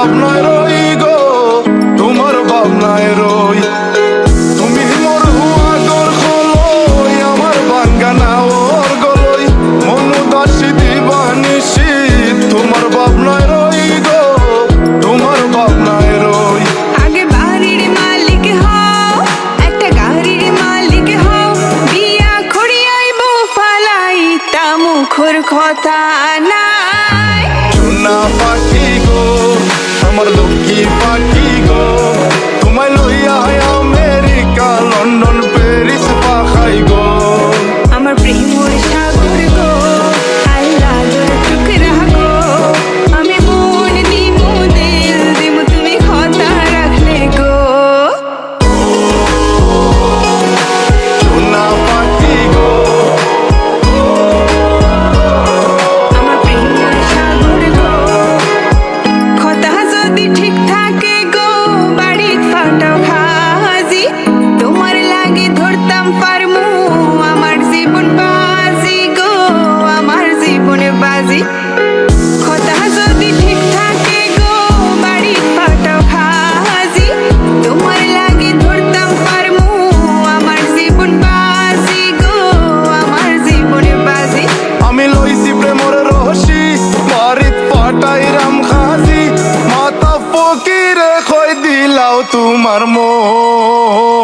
ভাবনায় রই গো, তোমার ভাবনায় রই। তুমি মোর হুয়া গর খলই, আমার বাঙ্গানা ওর গলই, মন উদাসী দিবানিসি, তোমার ভাবনায় রই গো, তোমার ভাবনায় রই। আগে বাড়ির মালিক হও, একটা গাড়ির মালিক হও, বিয়া করিয়াই বউ ফালাই তা মুখর কথা নাই। সোনা পাখি গো, আমার লক্ষ্মী পাখি গো, তোমায় লইয়া আমেরিকা লন্ডন প্যারিস পাখাই গো। আমার প্রেমর সাগর গো, আল্লাহ টুকরা গো, আমি মন দিমু দিল দিমু তুমি কথা রাখলে গো। সোনা পাখি গো, আমার প্রেমর সাগর গো, কথা যদি ঠিক থাকে গো, বাড়ির ফাটাও খাজি, তোমার লাগে ধরতাম পারমু আমার জীবন বাজি গো, আমার জীবন বাজি। কথা যদি ঠিক থাকে গো, বাড়ির ফাটাও খাজি, তোমার লাগে ধরতাম পারমু আমার জীবন বাজি গো, আমার জীবন বাজি। আমি লইছি প্রেমর রহসি, বাড়িত পাটাইরাম খাজি, মাতা ফকিরে খই দিলাও তোমার মন।